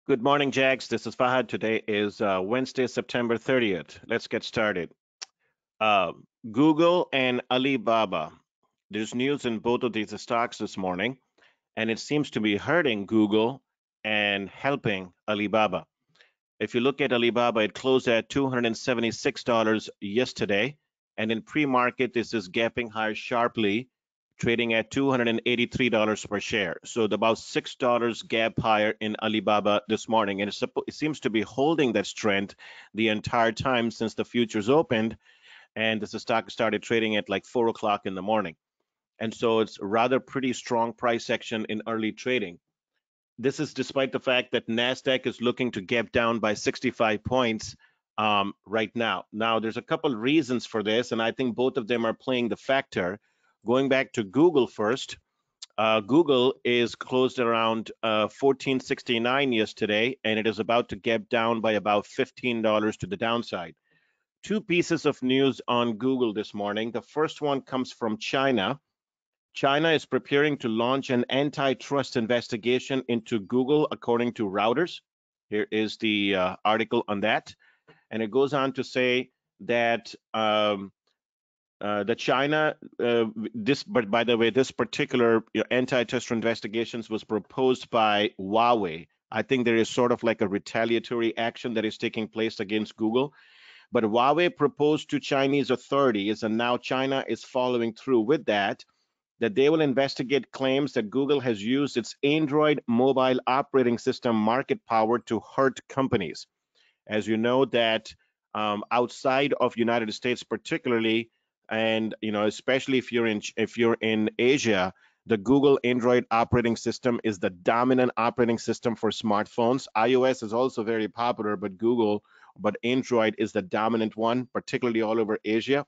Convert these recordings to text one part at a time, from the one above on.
Good morning, Jags. This is Fahad. Today is Wednesday, September 30th. Let's get started. Uh, Google and Alibaba. There's news in both of these stocks this morning, and it seems to be hurting Google and helping Alibaba. If you look at Alibaba, it closed at $276 yesterday, and in pre-market, this is gapping higher sharply, trading at $283 per share. So about $6 gap higher in Alibaba this morning, and it seems to be holding that strength the entire time since the futures opened, and this stock started trading at like 4 o'clock in the morning. And so it's rather pretty strong price action in early trading. This is despite the fact that NASDAQ is looking to gap down by 65 points right now. Now, there's a couple reasons for this, and I think both of them are playing the factor. Going back to Google first, Google is closed around 1469 yesterday, and it is about to gap down by about $15 to the downside. Two pieces of news on Google this morning. The first one comes from China. China is preparing to launch an antitrust investigation into Google, according to Reuters. Here is the article on that. And it goes on to say that the China, but by the way, this particular antitrust investigations was proposed by Huawei. I think there is sort of like a retaliatory action that is taking place against Google. But Huawei proposed to Chinese authorities, and now China is following through with that they will investigate claims that Google has used its Android mobile operating system market power to hurt companies. As you know that outside of United States particularly, and especially if you're in Asia, the Google Android operating system is the dominant operating system for smartphones. iOS is also very popular, but Android is the dominant one, particularly all over Asia.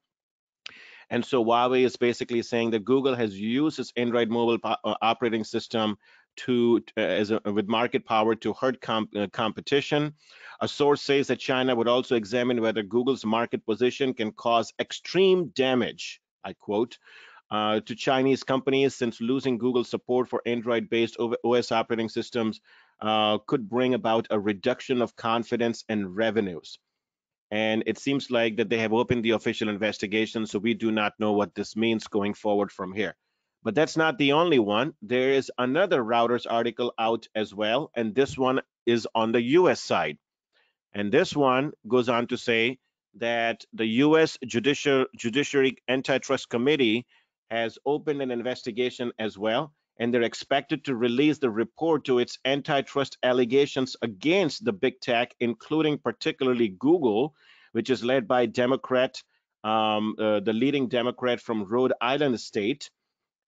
And so Huawei is basically saying that Google has used its Android mobile operating system with market power to hurt competition. A source says that China would also examine whether Google's market position can cause extreme damage, I quote, to Chinese companies, since losing Google's support for Android-based OS operating systems could bring about a reduction of confidence and revenues. And it seems like that they have opened the official investigation, so we do not know what this means going forward from here. But that's not the only one. There is another Reuters article out as well, and this one is on the US side. And this one goes on to say that the US Judiciary Antitrust Committee has opened an investigation as well, and they're expected to release the report to its antitrust allegations against the big tech, including particularly Google, which is led by Democrat, the leading Democrat from Rhode Island state.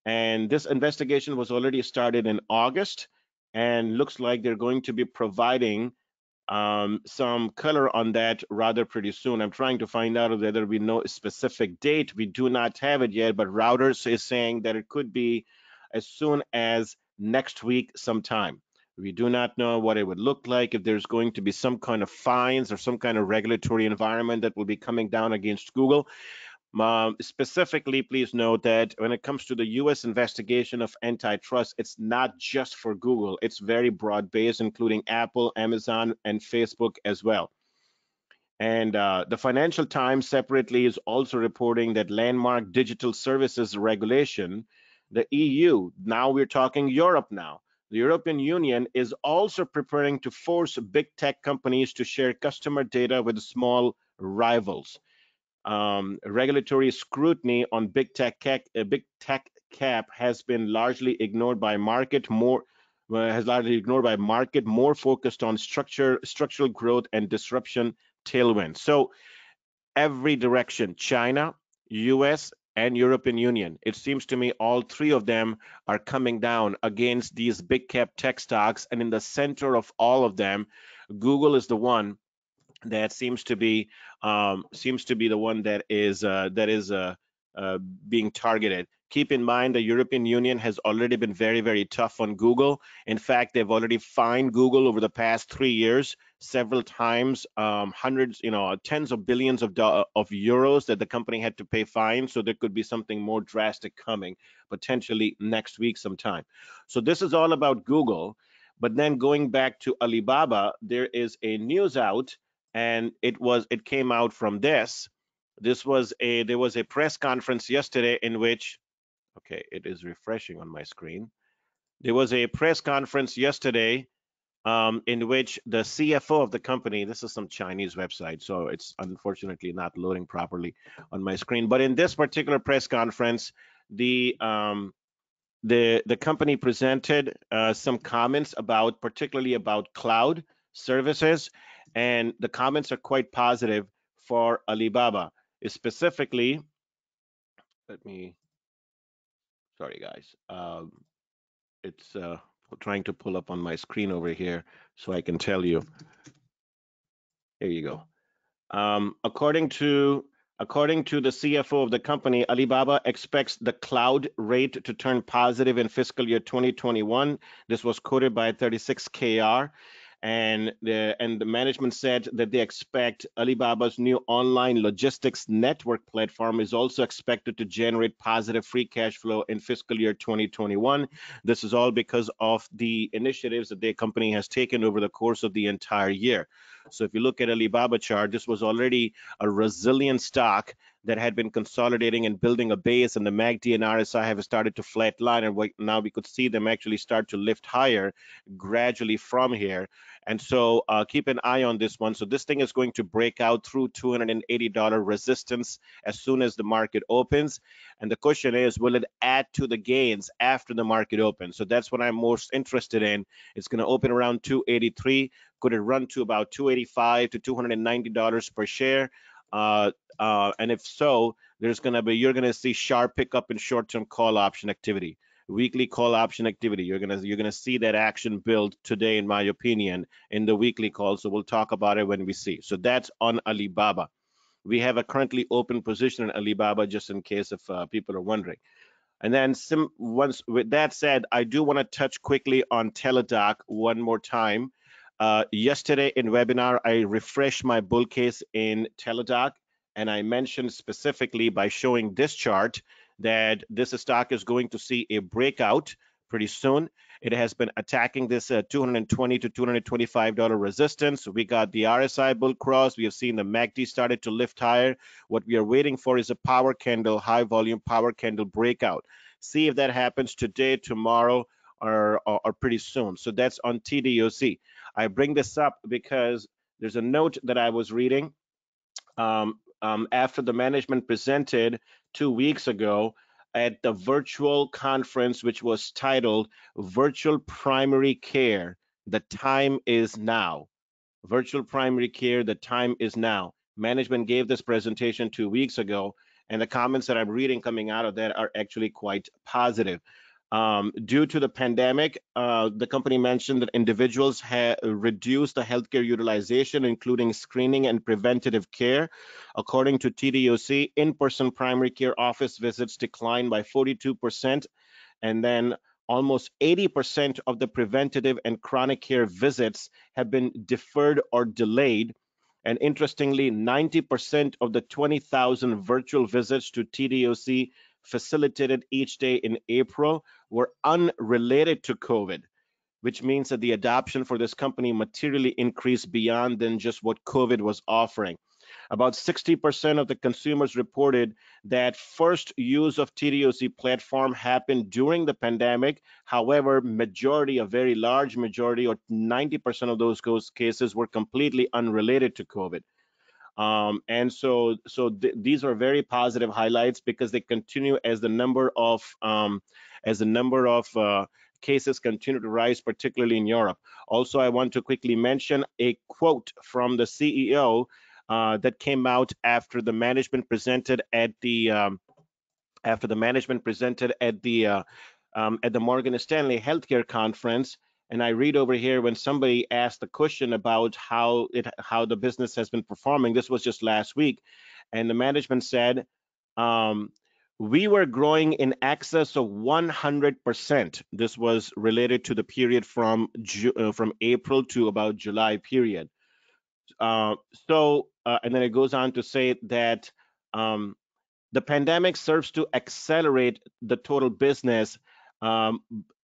And this investigation was already started in August, and looks like they're going to be providing some color on that rather pretty soon. I'm trying to find out whether we know a specific date. We do not have it yet, but Reuters is saying that it could be as soon as next week sometime. We do not know what it would look like, if there's going to be some kind of fines or some kind of regulatory environment that will be coming down against Google. Specifically, please note that when it comes to the US investigation of antitrust, it's not just for Google. It's very broad based, including Apple, Amazon, and Facebook as well. And the Financial Times separately is also reporting that landmark digital services regulation, the EU, now we're talking Europe now. The European Union is also preparing to force big tech companies to share customer data with small rivals. Regulatory scrutiny on big tech cap has been largely ignored by market more focused on structural growth and disruption tailwind. So every direction, China, US, and European Union, it seems to me all three of them are coming down against these big cap tech stocks, and in the center of all of them, Google is the one that seems to be the one that is being targeted. Keep in mind the European Union has already been very, very tough on Google. In fact, they've already fined Google over the past 3 years several times, hundreds, tens of billions of euros that the company had to pay fines. So there could be something more drastic coming potentially next week sometime. So this is all about Google. But then going back to Alibaba, there is a news out, and it came out from this. There was a press conference yesterday in which, okay, it is refreshing on my screen. There was a press conference yesterday in which the CFO of the company, this is some Chinese website, so it's unfortunately not loading properly on my screen. But in this particular press conference, the the company presented some comments about, particularly about cloud services, and the comments are quite positive for Alibaba. Specifically, let me, sorry guys, it's trying to pull up on my screen over here so I can tell you. Here you go. According to the CFO of the company, Alibaba expects the cloud rate to turn positive in fiscal year 2021. This was quoted by 36KR. And the management said that they expect Alibaba's new online logistics network platform is also expected to generate positive free cash flow in fiscal year 2021. This is all because of the initiatives that the company has taken over the course of the entire year. So if you look at Alibaba chart, this was already a resilient stock that had been consolidating and building a base, and the MACD and RSI have started to flatline, and now we could see them actually start to lift higher gradually from here. And so keep an eye on this one. So this thing is going to break out through $280 resistance as soon as the market opens. And the question is, will it add to the gains after the market opens? So that's what I'm most interested in. It's going to open around 283. Could it run to about 285 to $290 per share? And if so, you're going to see sharp pickup in short-term call option activity, weekly call option activity. You're gonna see that action build today, in my opinion, in the weekly call. So we'll talk about it when we see. So that's on Alibaba. We have a currently open position in Alibaba, just in case if people are wondering. And then once with that said, I do want to touch quickly on TDOC one more time. Yesterday in webinar, I refreshed my bull case in TDOC, and I mentioned specifically by showing this chart that this stock is going to see a breakout pretty soon. It has been attacking this $220 to $225 resistance. We got the RSI bull cross. We have seen the MACD started to lift higher. What we are waiting for is a power candle, high volume power candle breakout. See if that happens today, tomorrow, or pretty soon. So that's on TDOC. I bring this up because there's a note that I was reading after the management presented 2 weeks ago at the virtual conference, which was titled Virtual Primary Care, the Time is Now. Virtual Primary Care, the Time is Now. Management gave this presentation 2 weeks ago, and the comments that I'm reading coming out of that are actually quite positive. Due to the pandemic, the company mentioned that individuals have reduced the healthcare utilization, including screening and preventative care. According to TDOC, in-person primary care office visits declined by 42%, and then almost 80% of the preventative and chronic care visits have been deferred or delayed. And interestingly, 90% of the 20,000 virtual visits to TDOC facilitated each day in April were unrelated to COVID, which means that the adoption for this company materially increased beyond than just what COVID was offering. About 60% of the consumers reported that first use of TDOC platform happened during the pandemic. However, a very large majority, or 90% of those cases were completely unrelated to COVID. And so these are very positive highlights because they continue as the number of cases continue to rise, particularly in Europe. Also, I want to quickly mention a quote from the CEO that came out after the management presented at the Morgan Stanley Healthcare Conference. And I read over here when somebody asked the question about how the business has been performing. This was just last week, and the management said, we were growing in excess of 100%. This was related to the period from April to about July period. And then it goes on to say that the pandemic serves to accelerate the total business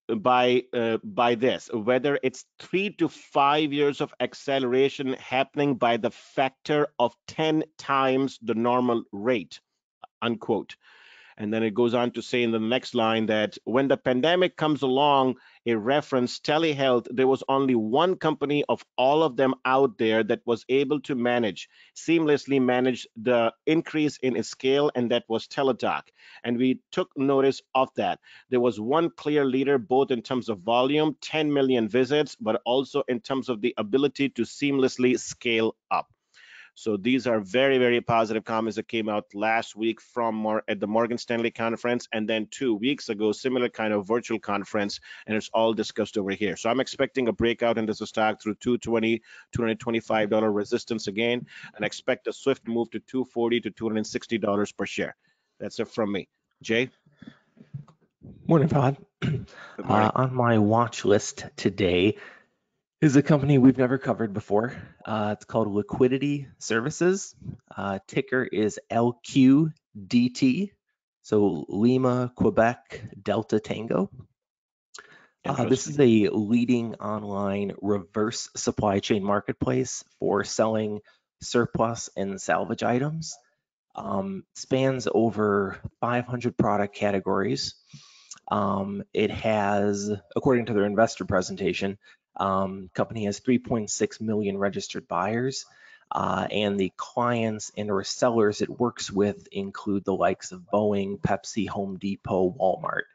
by this, whether it's 3 to 5 years of acceleration happening by the factor of 10 times the normal rate, unquote. And then it goes on to say in the next line that when the pandemic comes along, a reference telehealth, there was only one company of all of them out there that was able to seamlessly manage the increase in its scale, and that was Teladoc. And we took notice of that. There was one clear leader, both in terms of volume, 10 million visits, but also in terms of the ability to seamlessly scale up. So these are very, very positive comments that came out last week at the Morgan Stanley conference, and then 2 weeks ago, similar kind of virtual conference, and it's all discussed over here. So I'm expecting a breakout into the stock through $220, $225 resistance again, and expect a swift move to $240 to $260 per share. That's it from me. Jay? Morning, Todd. Good morning. On my watch list today is a company we've never covered before. It's called Liquidity Services. Ticker is LQDT, so Lima, Quebec, Delta Tango. This is a leading online reverse supply chain marketplace for selling surplus and salvage items. Spans over 500 product categories. It has, according to their investor presentation, company has 3.6 million registered buyers, and the clients and or sellers it works with include the likes of Boeing, Pepsi, Home Depot, Walmart.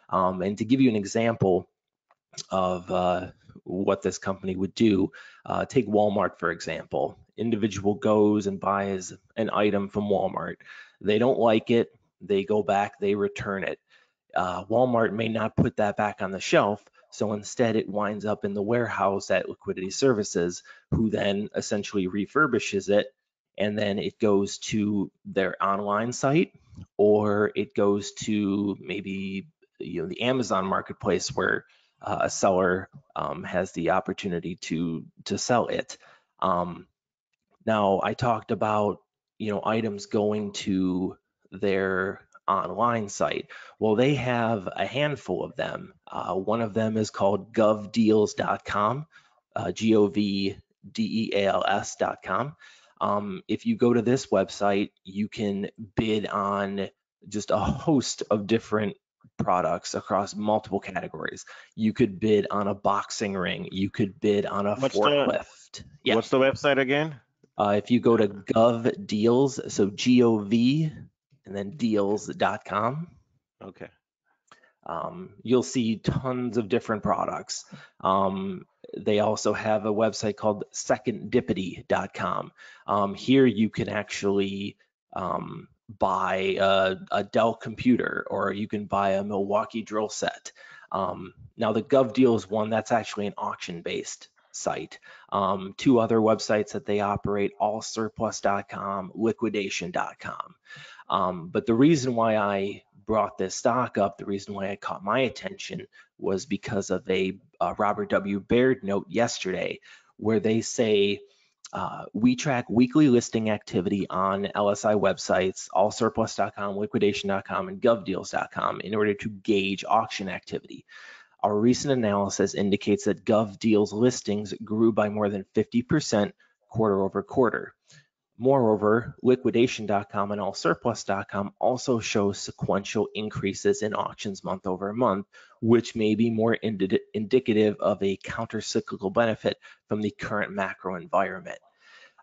And to give you an example of what this company would do, take Walmart, for example. Individual goes and buys an item from Walmart. They don't like it, they go back, they return it. Walmart may not put that back on the shelf, so instead it winds up in the warehouse at Liquidity Services, who then essentially refurbishes it, and then it goes to their online site, or it goes to maybe the Amazon marketplace where a seller has the opportunity to sell it. Now I talked about items going to their online site. Well, they have a handful of them. One of them is called govdeals.com, govdeals.com. If you go to this website, you can bid on just a host of different products across multiple categories. You could bid on a boxing ring. You could bid on a forklift. What's the website again? If you go to GovDeals, so GOV and then deals.com. Okay. You'll see tons of different products. They also have a website called secondipity.com. Here you can actually buy a Dell computer, or you can buy a Milwaukee drill set. Now the GovDeals one, that's actually an auction-based site. Two other websites that they operate, allsurplus.com, liquidation.com. But the reason why I brought this stock up, the reason why it caught my attention was because of a Robert W. Baird note yesterday, where they say, we track weekly listing activity on LSI websites, allsurplus.com, liquidation.com, and govdeals.com in order to gauge auction activity. Our recent analysis indicates that GovDeals listings grew by more than 50% quarter over quarter. Moreover, liquidation.com and allsurplus.com also show sequential increases in auctions month over month, which may be more indicative of a counter-cyclical benefit from the current macro environment.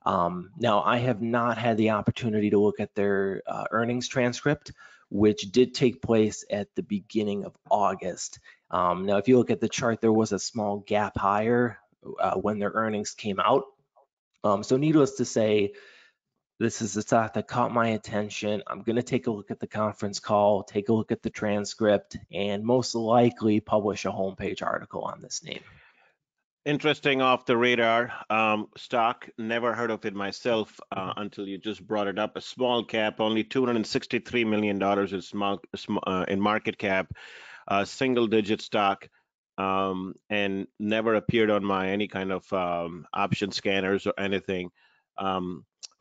Now, I have not had the opportunity to look at their earnings transcript, which did take place at the beginning of August. Now, if you look at the chart, there was a small gap higher when their earnings came out. So needless to say, this is the stock that caught my attention. I'm going to take a look at the conference call, take a look at the transcript, and most likely publish a homepage article on this name. Interesting, off the radar stock. Never heard of it myself until you just brought it up. A small cap, only $263 million in market cap, single-digit stock, and never appeared on my any kind of option scanners or anything.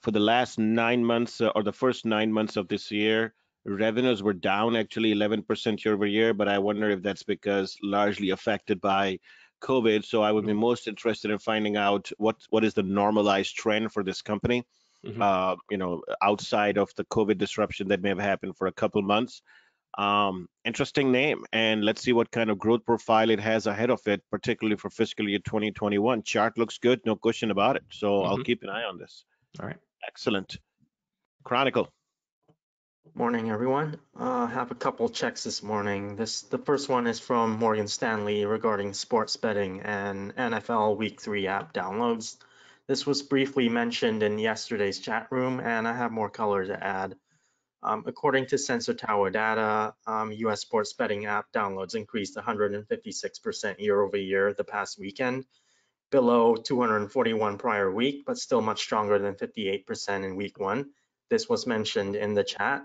For the last 9 months or the first 9 months of this year, Revenues were down actually 11% year over year, but I wonder if that's because largely affected by COVID. So I would be most interested in finding out what is the normalized trend for this company, Mm-hmm. outside of the COVID disruption that may have happened for a couple months. Interesting name, and let's see what kind of growth profile it has ahead of it, particularly for fiscal year 2021. Chart looks good, no question about it. So I'll Mm-hmm. keep an eye on this. All right. Excellent. Chronicle. Morning, everyone. Have a couple checks this morning. The first one is from Morgan Stanley regarding sports betting and NFL Week 3 app downloads. This was briefly mentioned in yesterday's chat room, and I have more color to add. According to Sensor Tower data, US sports betting app downloads increased 156% year over year the past weekend, below 241 prior week, but still much stronger than 58% in week 1. This was mentioned in the chat.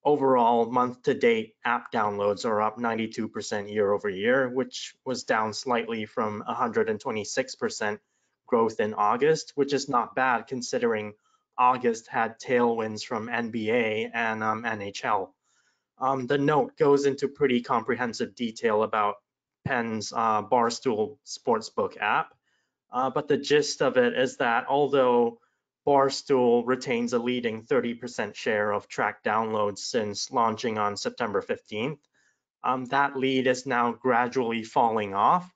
Overall, month to date app downloads are up 92% year over year, which was down slightly from 126% growth in August, which is not bad considering August had tailwinds from NBA and NHL. The note goes into pretty comprehensive detail about PENN's Barstool Sportsbook app, but the gist of it is that although Barstool retains a leading 30% share of tracked downloads since launching on September 15th, that lead is now gradually falling off.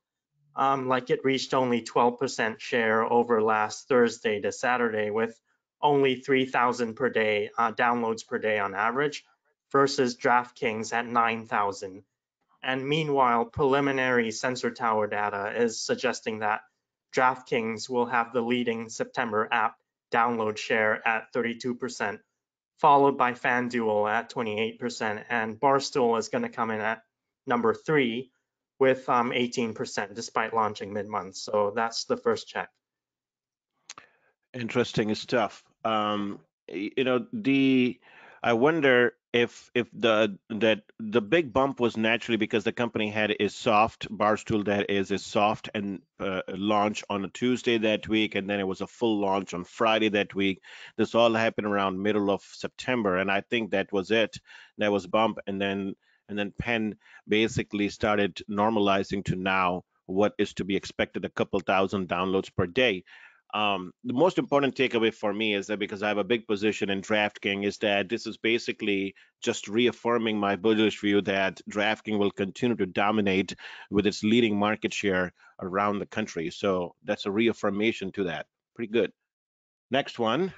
Like it reached only 12% share over last Thursday to Saturday, with only 3,000 per day downloads per day on average, versus DraftKings at 9,000. And meanwhile, preliminary Sensor Tower data is suggesting that DraftKings will have the leading September app download share at 32%, followed by FanDuel at 28%, and Barstool is going to come in at number 3 with 18%, despite launching mid-month. So that's the first check. Interesting stuff. I wonder if the big bump was naturally because the company had a soft Barstool that is a soft and launch on a Tuesday that week, and then it was a full launch on Friday that week. This all happened around middle of September, and I think that was it. That was bump, and then Penn basically started normalizing to now what is to be expected, a couple thousand downloads per day. The most important takeaway for me is that because I have a big position in DraftKings, is that this is basically just reaffirming my bullish view that DraftKings will continue to dominate with its leading market share around the country. So that's a reaffirmation to that. Pretty good. Next one,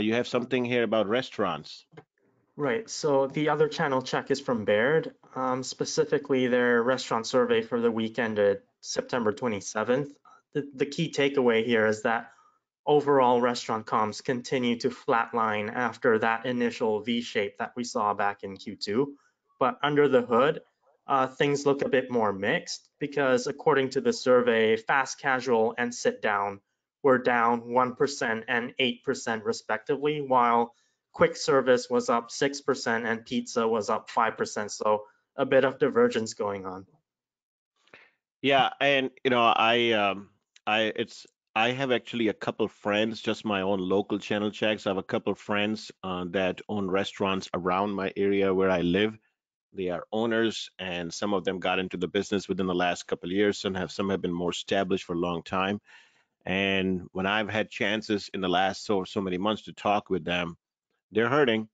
you have something here about restaurants. Right, so the other channel check is from Baird, specifically their restaurant survey for the week ended September 27th. The key takeaway here is that overall restaurant comps continue to flatline after that initial V shape that we saw back in Q2. But under the hood, things look a bit more mixed because according to the survey, fast casual and sit down were down 1% and 8% respectively, while quick service was up 6% and pizza was up 5%. So a bit of divergence going on. Yeah, and I have actually a couple friends, just my own local channel checks. I have a couple friends that own restaurants around my area where I live. They are owners, and some of them got into the business within the last couple of years. Some have been more established for a long time. And when I've had chances in the last so many months to talk with them, they're hurting.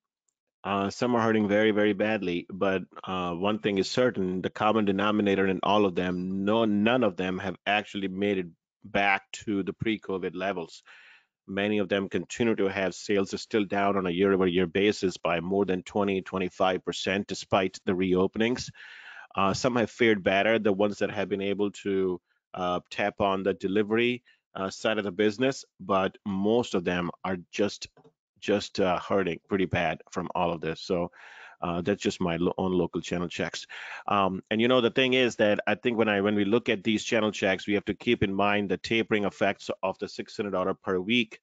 Some are hurting very, very badly, but one thing is certain: the common denominator in all of them, none of them have actually made it back to the pre-COVID levels. Many of them continue to have sales are still down on a year-over-year basis by more than 20, 25%, despite the reopenings. Some have fared better, the ones that have been able to tap on the delivery side of the business, but most of them are just hurting pretty bad from all of this. So that's just my own local channel checks. And the thing is that I think when we look at these channel checks, we have to keep in mind the tapering effects of the $600 per week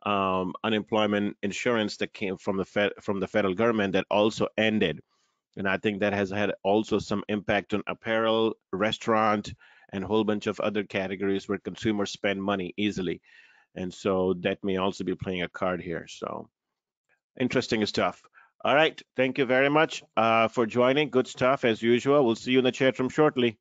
unemployment insurance that came from the federal government that also ended. And I think that has had also some impact on apparel, restaurant, and a whole bunch of other categories where consumers spend money easily. And so that may also be playing a card here. So interesting stuff. All right. Thank you very much for joining. Good stuff as usual. We'll see you in the chat room shortly.